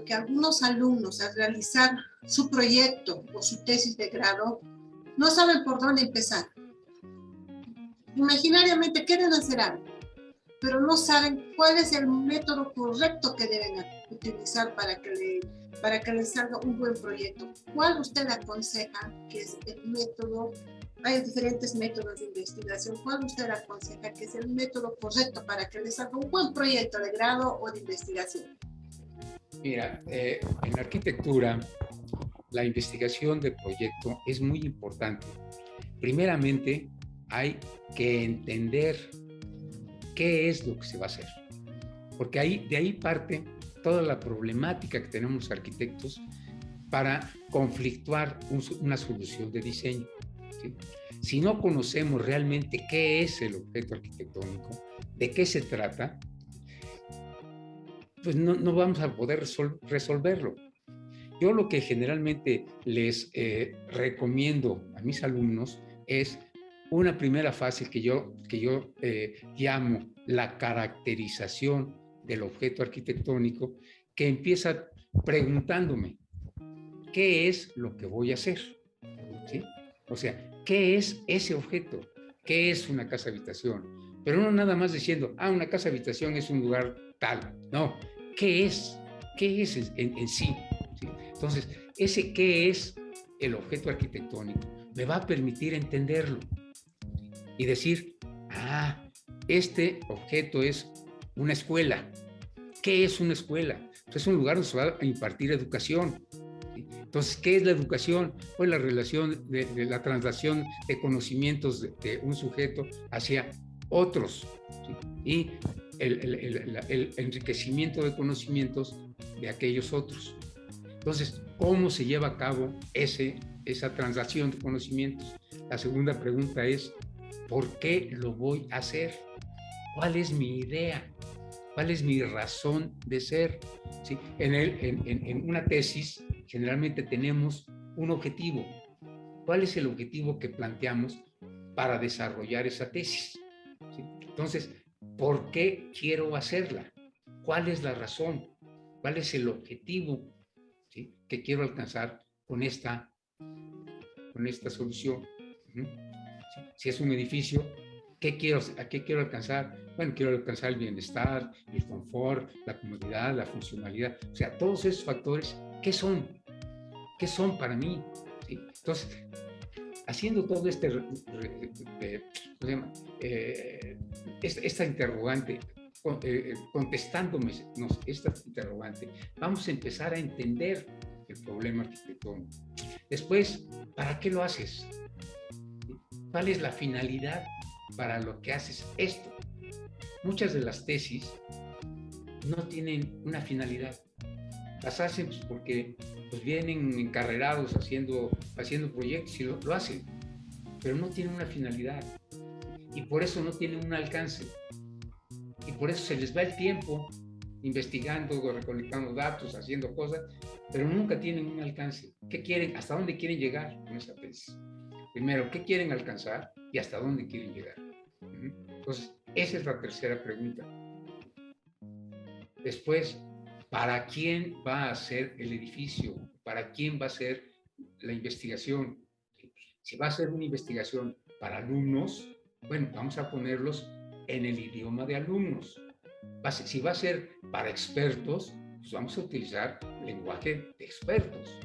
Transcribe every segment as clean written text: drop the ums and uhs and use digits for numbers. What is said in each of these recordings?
Que algunos alumnos al realizar su proyecto o su tesis de grado no saben por dónde empezar. Imaginariamente quieren hacer algo, pero no saben cuál es el método correcto que deben utilizar para que les salga un buen proyecto. ¿Cuál usted aconseja que es el método? Hay diferentes métodos de investigación. ¿Cuál usted aconseja que es el método correcto para que les salga un buen proyecto de grado o de investigación? Mira, en arquitectura, la investigación de proyecto es muy importante. Primeramente, hay que entender qué es lo que se va a hacer, porque de ahí parte toda la problemática que tenemos los arquitectos para conflictuar una solución de diseño, ¿sí? Si no conocemos realmente qué es el objeto arquitectónico, de qué se trata, pues no vamos a poder resolverlo. Yo lo que generalmente les recomiendo a mis alumnos es una primera fase que yo llamo la caracterización del objeto arquitectónico, que empieza preguntándome, ¿qué es lo que voy a hacer? ¿Sí? O sea, ¿qué es ese objeto? ¿Qué es una casa habitación? Pero no nada más diciendo, una casa habitación es un lugar tal. No, ¿qué es? ¿Qué es en sí? ¿Sí? Entonces, ese qué es el objeto arquitectónico me va a permitir entenderlo y decir, este objeto es una escuela. ¿Qué es una escuela? Pues es un lugar donde se va a impartir educación. Entonces, ¿qué es la educación? Pues la relación de la traslación de conocimientos de un sujeto hacia otros, ¿sí? Y el enriquecimiento de conocimientos de aquellos otros. Entonces, ¿cómo se lleva a cabo esa traslación de conocimientos? La segunda pregunta es, ¿por qué lo voy a hacer? ¿Cuál es mi idea? ¿Cuál es mi razón de ser? ¿Sí? En una tesis generalmente tenemos un objetivo. ¿Cuál es el objetivo que planteamos para desarrollar esa tesis? ¿Sí? Entonces, ¿por qué quiero hacerla? ¿Cuál es la razón? ¿Cuál es el objetivo, ¿sí?, que quiero alcanzar con esta solución? ¿Sí? Si es un edificio, ¿a qué quiero alcanzar? Bueno, quiero alcanzar el bienestar, el confort, la comodidad, la funcionalidad. O sea, todos esos factores, ¿qué son? ¿Qué son para mí? ¿Sí? Entonces, haciendo todo esta interrogante, contestándonos esta interrogante, vamos a empezar a entender el problema arquitectónico. Después, ¿para qué lo haces? ¿Cuál es la finalidad para lo que haces esto? Muchas de las tesis no tienen una finalidad. Las hacen pues, porque pues, vienen encarrerados haciendo proyectos y lo hacen, pero no tienen una finalidad. Y por eso no tienen un alcance. Y por eso se les va el tiempo investigando, recolectando datos, haciendo cosas, pero nunca tienen un alcance. ¿Qué quieren? ¿Hasta dónde quieren llegar con esa tesis? Primero, ¿qué quieren alcanzar y hasta dónde quieren llegar? Entonces, esa es la tercera pregunta. Después, ¿para quién va a ser el edificio? ¿Para quién va a ser la investigación? Si va a ser una investigación para alumnos, bueno, vamos a ponerlos en el idioma de alumnos. Si va a ser para expertos, pues vamos a utilizar lenguaje de expertos.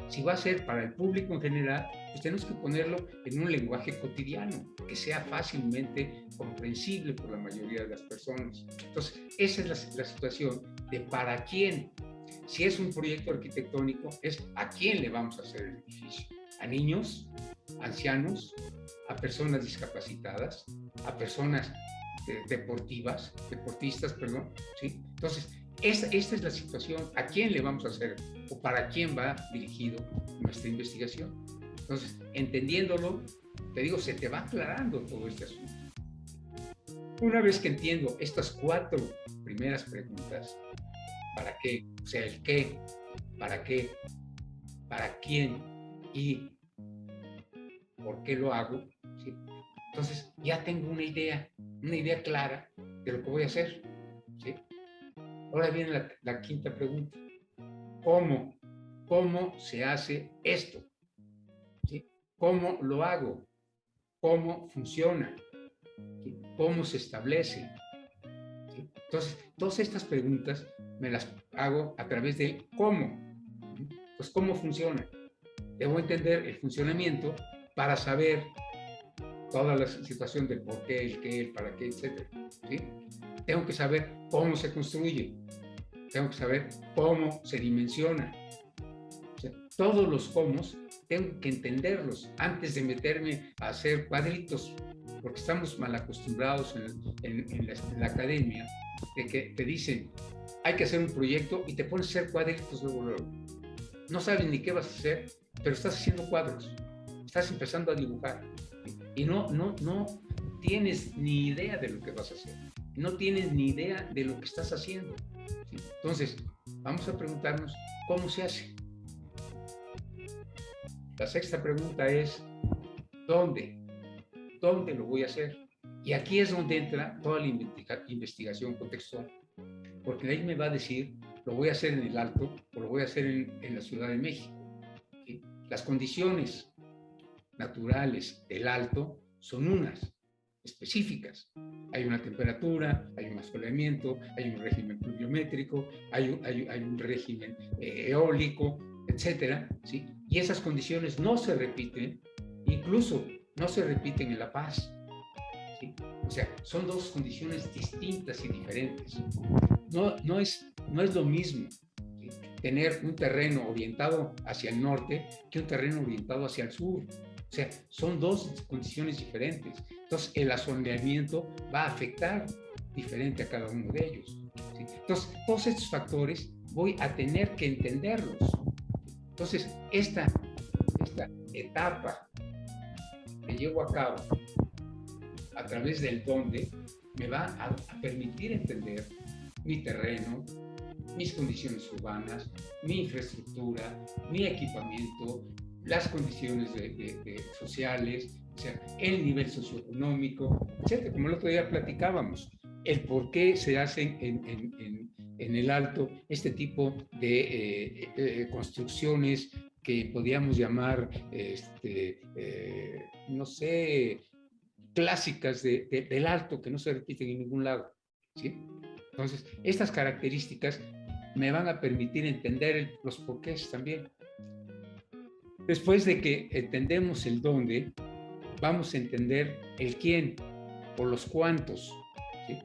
Si va a ser para el público en general, pues tenemos que ponerlo en un lenguaje cotidiano, que sea fácilmente comprensible por la mayoría de las personas. Entonces, esa es la situación de para quién. Si es un proyecto arquitectónico, es a quién le vamos a hacer el edificio. A niños, ancianos, a personas discapacitadas, a personas deportistas, perdón, ¿sí? Entonces, esta es la situación, ¿a quién le vamos a hacer o para quién va dirigido nuestra investigación? Entonces, entendiéndolo, te digo, se te va aclarando todo este asunto. Una vez que entiendo estas 4 primeras preguntas, ¿para qué? O sea, el qué, ¿para qué? ¿Para quién? Y ¿por qué lo hago? ¿Sí? Entonces, ya tengo una idea clara de lo que voy a hacer, ¿sí? Ahora viene la quinta pregunta. ¿Cómo? ¿Cómo se hace esto? ¿Sí? ¿Cómo lo hago? ¿Cómo funciona? ¿Sí? ¿Cómo se establece? ¿Sí? Entonces, todas estas preguntas me las hago a través del cómo. Pues, ¿cómo funciona? Debo entender el funcionamiento para saber toda la situación del por qué, el qué, el para qué, etc. ¿Sí? Tengo que saber cómo se construye. Tengo que saber cómo se dimensiona. O sea, todos los cómo tengo que entenderlos antes de meterme a hacer cuadritos, porque estamos mal acostumbrados en la academia, de que te dicen, hay que hacer un proyecto y te pones a hacer cuadritos luego. No sabes ni qué vas a hacer, pero estás haciendo cuadros, estás empezando a dibujar y no tienes ni idea de lo que vas a hacer, no tienes ni idea de lo que estás haciendo. ¿Sí? Entonces, vamos a preguntarnos cómo se hace. La sexta pregunta es, ¿dónde? ¿Dónde lo voy a hacer? Y aquí es donde entra toda la investigación contextual, porque de ahí me va a decir, lo voy a hacer en el Alto o lo voy a hacer en la Ciudad de México. ¿Sí? Las condiciones naturales del Alto son unas específicas. Hay una temperatura, hay un assolamiento, hay un régimen pluviométrico, hay un régimen eólico, etcétera, ¿sí? Y esas condiciones no se repiten, incluso no se repiten en La Paz, ¿sí? O sea, son dos condiciones distintas y diferentes. No es lo mismo, ¿sí?, tener un terreno orientado hacia el norte que un terreno orientado hacia el sur. O sea, son dos condiciones diferentes. Entonces, el asoleamiento va a afectar diferente a cada uno de ellos. ¿Sí? Entonces, todos estos factores voy a tener que entenderlos. Entonces, esta etapa que llevo a cabo a través del dónde me va a permitir entender mi terreno, mis condiciones urbanas, mi infraestructura, mi equipamiento, las condiciones sociales, o sea, el nivel socioeconómico, etc. Como el otro día platicábamos, el por qué se hacen en el Alto este tipo de construcciones que podríamos llamar, no sé, clásicas del Alto, que no se repiten en ningún lado, ¿sí? Entonces, estas características me van a permitir entender los porqués también. Después de que entendemos el dónde, vamos a entender el quién o los cuántos, ¿sí?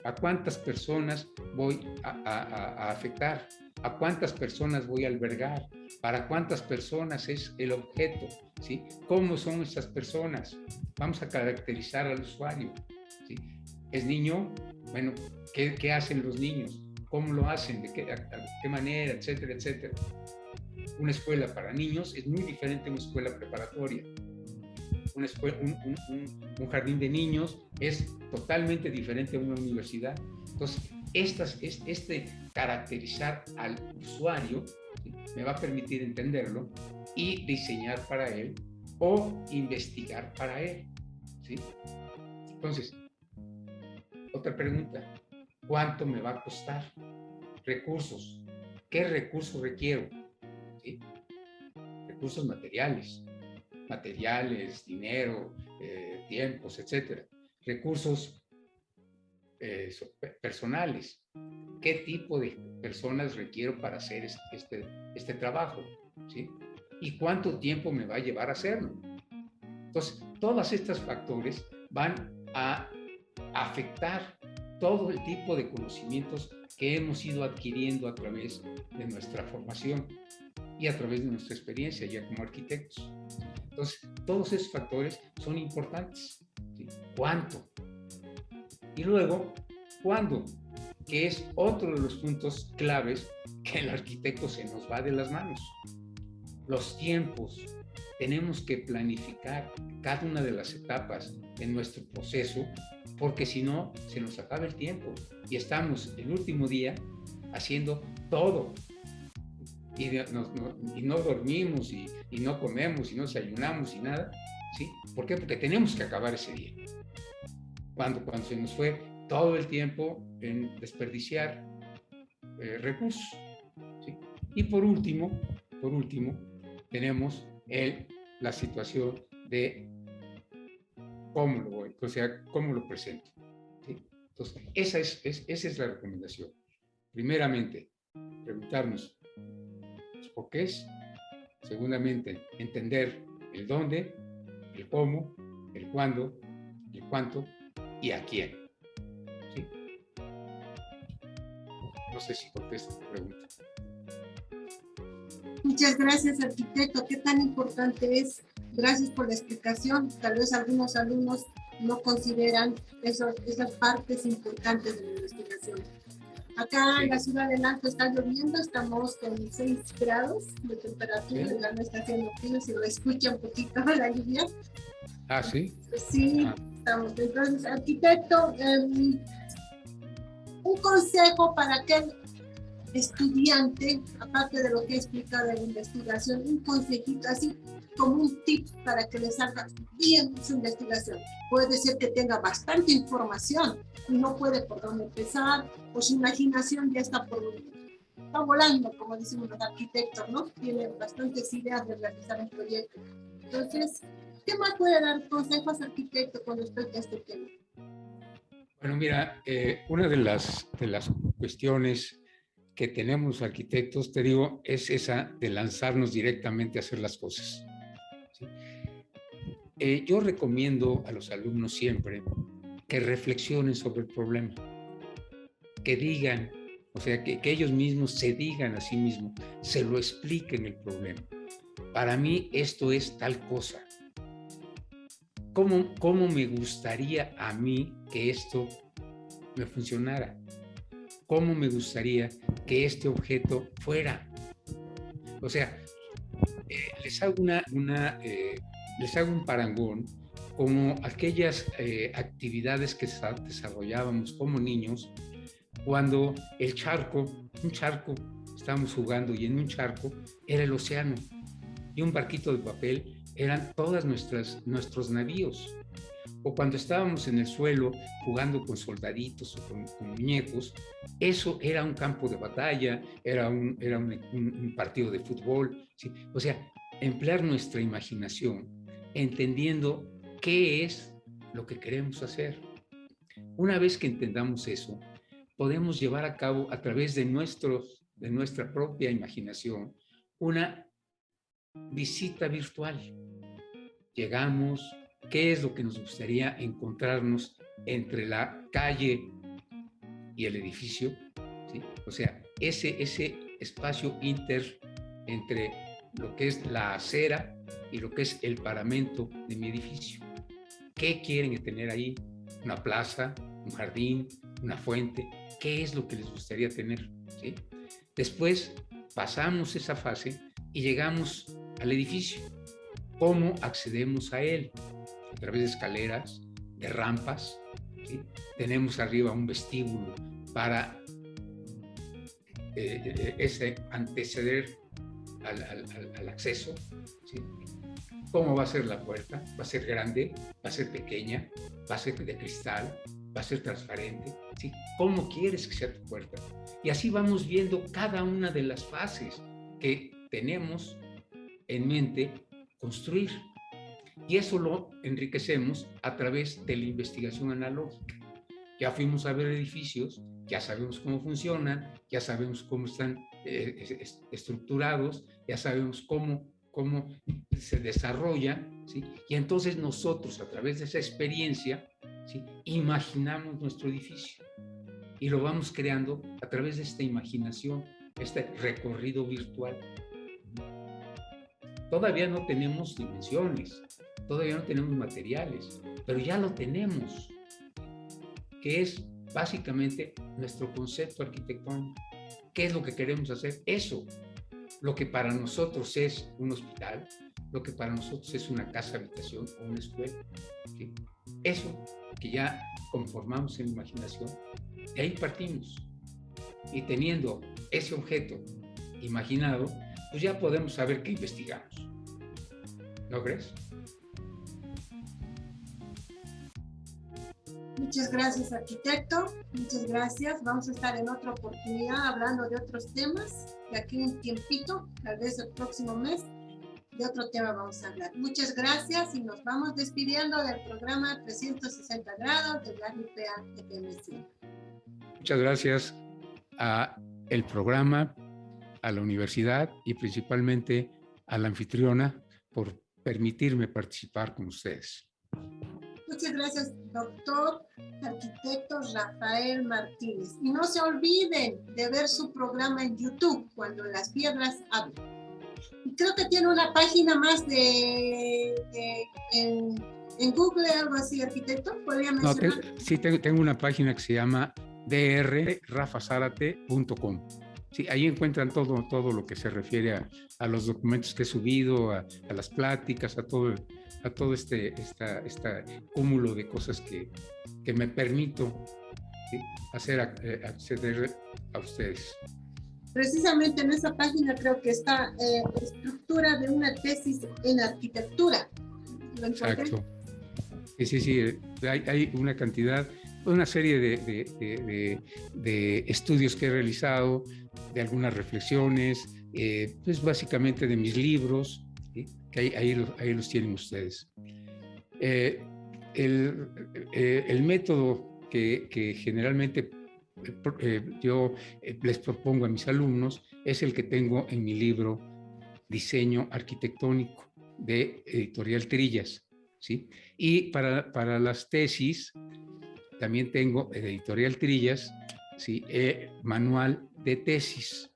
¿A cuántas personas voy a afectar? ¿A cuántas personas voy a albergar? ¿Para cuántas personas es el objeto? ¿Sí? ¿Cómo son estas personas? Vamos a caracterizar al usuario, ¿sí? ¿Es niño? Bueno, ¿qué hacen los niños? ¿Cómo lo hacen? ¿De qué manera? Etcétera, etcétera. Una escuela para niños es muy diferente a una escuela preparatoria. Un jardín de niños es totalmente diferente a una universidad. Entonces, caracterizar al usuario, ¿sí?, me va a permitir entenderlo y diseñar para él o investigar para él, ¿sí? Entonces, otra pregunta, ¿cuánto me va a costar? Recursos. ¿Qué recursos requiero? ¿Sí? Recursos materiales, dinero, tiempos, etcétera. Recursos personales. ¿Qué tipo de personas requiero para hacer este trabajo? ¿Sí? ¿Y cuánto tiempo me va a llevar a hacerlo? Entonces, todos estos factores van a afectar todo el tipo de conocimientos que hemos ido adquiriendo a través de nuestra formación y a través de nuestra experiencia ya como arquitectos. Entonces, todos esos factores son importantes, ¿sí? ¿Cuánto? Y luego, ¿cuándo? Que es otro de los puntos claves que el arquitecto se nos va de las manos. Los tiempos. Tenemos que planificar cada una de las etapas en nuestro proceso, porque si no, se nos acaba el tiempo y estamos el último día haciendo todo. Y no dormimos y no comemos y no desayunamos y nada, ¿sí? ¿Por qué? Porque tenemos que acabar ese día. Cuando se nos fue todo el tiempo en desperdiciar recursos, ¿sí? Y por último, tenemos la situación de cómo lo voy, o sea, cómo lo presento. ¿Sí? Entonces, esa es la recomendación. Primeramente, preguntarnos los porqués. Segundamente, entender el dónde, el cómo, el cuándo, el cuánto y a quién. ¿Sí? No sé si contesto tu pregunta. Muchas gracias, arquitecto. ¿Qué tan importante es? Gracias por la explicación. Tal vez algunos alumnos no consideran esas partes importantes de la investigación. Acá en la ciudad del Alto está lloviendo, estamos con 6 grados de temperatura, ya no está haciendo frío, si lo escucha un poquito la lluvia. Ah, sí. Sí, estamos. Entonces, arquitecto, un consejo para aquel estudiante, aparte de lo que he explicado en la investigación, un consejito así como un tip para que le salga bien su investigación. Puede ser que tenga bastante información y no puede por dónde empezar, o su imaginación ya está volando, como decimos los arquitectos, ¿no? Tiene bastantes ideas de realizar un proyecto. Entonces, ¿qué más puede dar consejos, arquitecto, con respecto a este tema? Bueno, mira, una de las cuestiones que tenemos arquitectos, te digo, es esa de lanzarnos directamente a hacer las cosas. ¿Sí? Yo recomiendo a los alumnos siempre que reflexionen sobre el problema, que digan, o sea, que ellos mismos se digan a sí mismos, se lo expliquen el problema. Para mí esto es tal cosa. ¿Cómo me gustaría a mí que esto me funcionara? ¿Cómo me gustaría que este objeto fuera? O sea, les hago les hago un parangón como aquellas actividades que desarrollábamos como niños cuando un charco, estábamos jugando y en un charco era el océano y un barquito de papel eran todos nuestros navíos. O cuando estábamos en el suelo jugando con soldaditos o con muñecos, eso era un campo de batalla, era un partido de fútbol. ¿Sí? O sea, emplear nuestra imaginación, entendiendo qué es lo que queremos hacer. Una vez que entendamos eso, podemos llevar a cabo a través de nuestra propia imaginación una visita virtual. Llegamos, ¿qué es lo que nos gustaría encontrarnos entre la calle y el edificio? ¿Sí? O sea, ese espacio entre lo que es la acera y lo que es el paramento de mi edificio. ¿Qué quieren tener ahí? ¿Una plaza? ¿Un jardín? ¿Una fuente? ¿Qué es lo que les gustaría tener? ¿Sí? Después pasamos esa fase y llegamos al edificio. ¿Cómo accedemos a él? A través de escaleras, de rampas. ¿Sí? Tenemos arriba un vestíbulo para anteceder al acceso. ¿Sí? ¿Cómo va a ser la puerta? ¿Va a ser grande? ¿Va a ser pequeña? ¿Va a ser de cristal? ¿Va a ser transparente? ¿Sí? ¿Cómo quieres que sea tu puerta? Y así vamos viendo cada una de las fases que tenemos en mente construir. Y eso lo enriquecemos a través de la investigación analógica. Ya fuimos a ver edificios, ya sabemos cómo funcionan, ya sabemos cómo están estructurados, ya sabemos cómo se desarrolla, ¿sí? Y entonces nosotros, a través de esa experiencia, ¿sí? Imaginamos nuestro edificio y lo vamos creando a través de esta imaginación, este recorrido virtual. Todavía no tenemos dimensiones, todavía no tenemos materiales, pero ya lo tenemos, que es básicamente nuestro concepto arquitectónico. ¿Qué es lo que queremos hacer? Eso, lo que para nosotros es un hospital, lo que para nosotros es una casa habitación o una escuela. ¿Sí? Eso que ya conformamos en la imaginación, de ahí partimos. Y teniendo ese objeto imaginado, pues ya podemos saber qué investigamos. ¿No crees? Muchas gracias, arquitecto. Muchas gracias. Vamos a estar en otra oportunidad hablando de otros temas. de aquí un tiempito, tal vez el próximo mes, de otro tema vamos a hablar. Muchas gracias y nos vamos despidiendo del programa 360 grados de la RPA FM. Muchas gracias a el programa, a la universidad y principalmente a la anfitriona por permitirme participar con ustedes. Muchas gracias, doctor arquitecto Rafael Martínez. Y no se olviden de ver su programa en YouTube, Cuando las Piedras Hablan. Y creo que tiene una página más en Google, algo así, arquitecto. ¿Podría mencionar? No, sí, tengo una página que se llama drrafazarate.com. Sí, ahí encuentran todo lo que se refiere a los documentos que he subido, a las pláticas, a todo este cúmulo de cosas que me permito, ¿sí?, acceder a ustedes. Precisamente en esa página creo que está estructura de una tesis en arquitectura. Exacto. Sí. Hay una serie de estudios que he realizado, de algunas reflexiones, pues básicamente de mis libros, ¿sí?, que ahí los tienen ustedes. El método que generalmente yo les propongo a mis alumnos es el que tengo en mi libro Diseño Arquitectónico de Editorial Trillas, ¿sí? Y para las tesis también tengo de Editorial Trillas, ¿sí?, manual de tesis.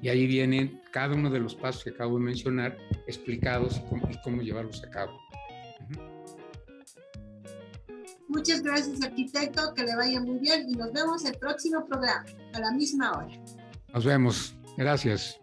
Y ahí vienen cada uno de los pasos que acabo de mencionar explicados y cómo llevarlos a cabo. Muchas gracias, arquitecto, que le vaya muy bien y nos vemos el próximo programa a la misma hora. Nos vemos. Gracias.